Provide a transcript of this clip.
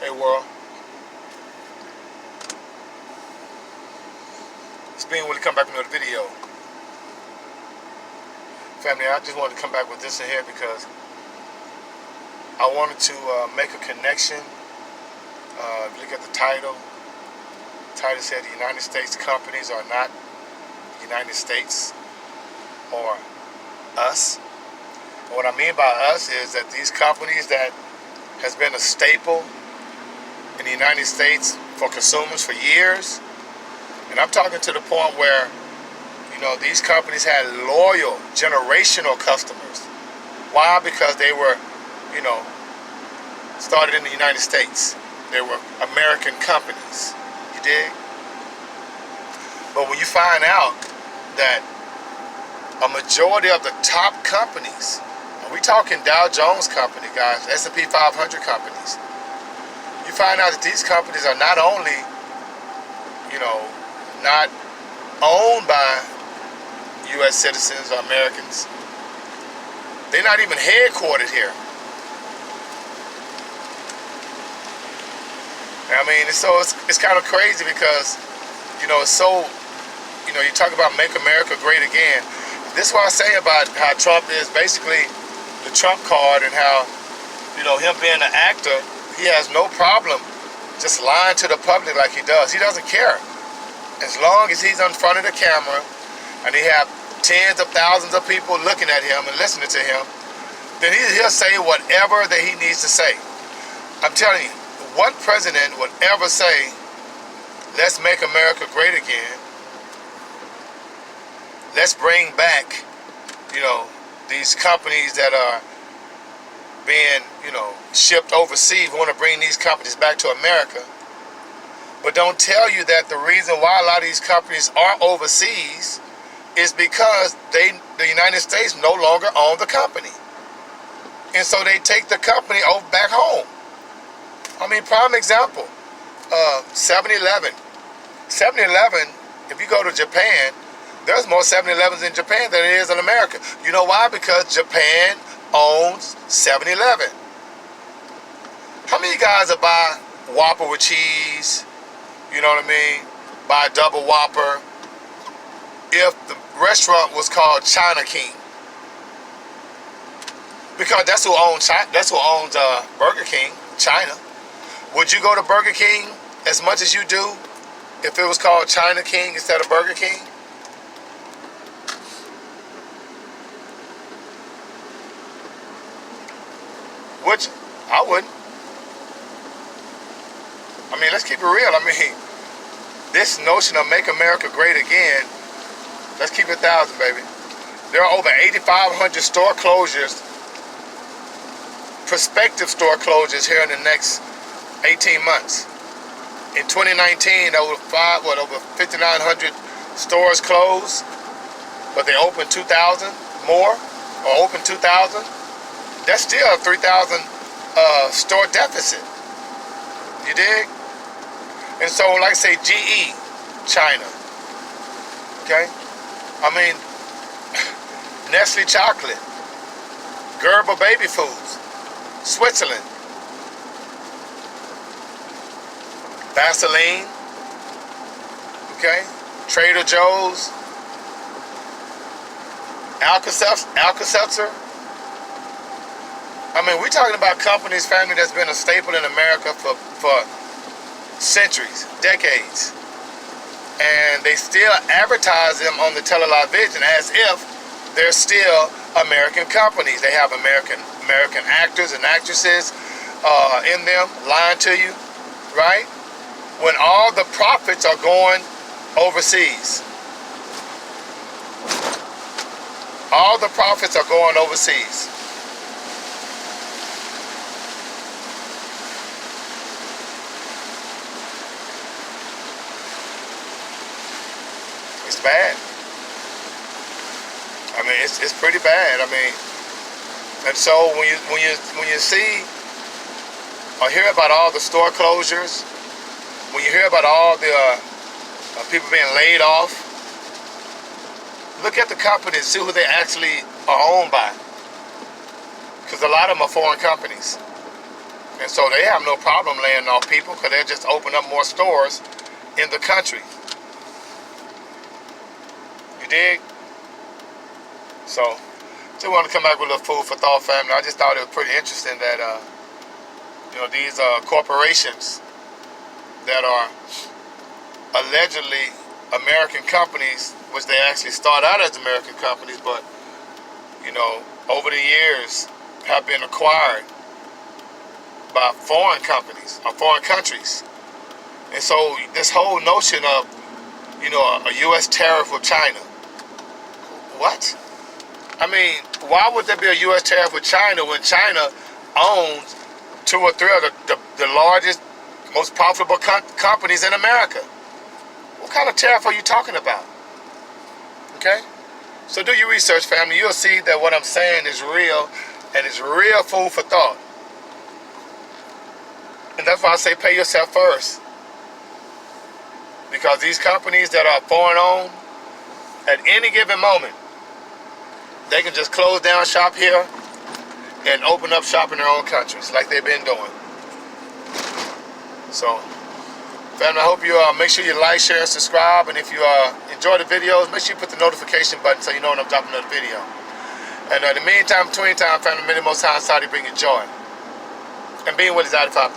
Hey world, it's being willing to come back with another video. Family, I just wanted to come back with this in here because I wanted to make a connection. If you look at the title said the United States companies are not the United States or us. And what I mean by us is that these companies that has been a staple in the United States for consumers for years, and I'm talking to the point where, you know, these companies had loyal, generational customers. Why? Because they were, you know, started in the United States. They were American companies. You dig? But when you find out that a majority of the top companies, and we talking Dow Jones company, guys, S&P 500 companies, you find out that these companies are not only, you know, not owned by U.S. citizens or Americans, they're not even headquartered here. I mean, it's kind of crazy because, you know, it's so, you know, you talk about make America great again. This is what I say about how Trump is basically the Trump card, and how, you know, him being an actor, he has no problem just lying to the public like he does. He doesn't care. As long as he's in front of the camera and he have tens of thousands of people looking at him and listening to him, then he'll say whatever that he needs to say. I'm telling you, what president would ever say, let's make America great again, let's bring back, you know, these companies that are being, you know, shipped overseas. We want to bring these companies back to America, but don't tell you that the reason why a lot of these companies are overseas is because the United States no longer own the company, and so they take the company over back home. I mean, prime example, 7-Eleven. 7-Eleven, if you go to Japan, there's more 7-Elevens in Japan than there is in America. You know why? Because Japan owns 7-Eleven. How many of you guys would buy Whopper with cheese, you know what I mean, buy a double Whopper, if the restaurant was called China King? Because that's who owns Burger King, China. Would you go to Burger King as much as you do if it was called China King instead of Burger King? Which I wouldn't. I mean, let's keep it real. I mean, this notion of make America great again, let's keep it 1,000, baby. There are over 8,500 store closures, prospective store closures here in the next 18 months. In 2019, over 5,900 stores closed, but they opened 2,000 more, or opened 2,000. That's still a 3,000 store deficit. You dig? And so, like I say, GE, China. Okay? I mean, Nestle chocolate, Gerber baby foods, Switzerland, Vaseline, okay, Trader Joe's, Alka Selzer. I mean, we're talking about companies, family, that's been a staple in America for centuries, decades. And they still advertise them on the television as if they're still American companies. They have American actors and actresses in them lying to you, right? When all the profits are going overseas. All the profits are going overseas. It's bad. I mean, it's pretty bad. I mean, and so when you see or hear about all the store closures, when you hear about all the people being laid off, look at the companies, see who they actually are owned by. Because a lot of them are foreign companies. And so they have no problem laying off people because they'll just open up more stores in the country. You dig? So, just want to come back with a little food for thought, family. I just thought it was pretty interesting that, these corporations that are allegedly American companies, which they actually start out as American companies, but, over the years have been acquired by foreign companies or foreign countries. And so this whole notion of, a U.S. tariff with China. What? I mean, why would there be a U.S. tariff with China when China owns 2 or 3 of the largest, most profitable companies in America? What kind of tariff are you talking about? Okay? So do your research, family. You'll see that what I'm saying is real, and it's real food for thought. And that's why I say pay yourself first. Because these companies that are foreign owned, at any given moment, they can just close down shop here and open up shop in their own countries like they've been doing. So, family, I hope you make sure you like, share, and subscribe. And if you enjoy the videos, make sure you put the notification button so you know when I'm dropping another video. And in the meantime, between time, family, many more times, Saudi bring you joy. And being with is out of 5,000.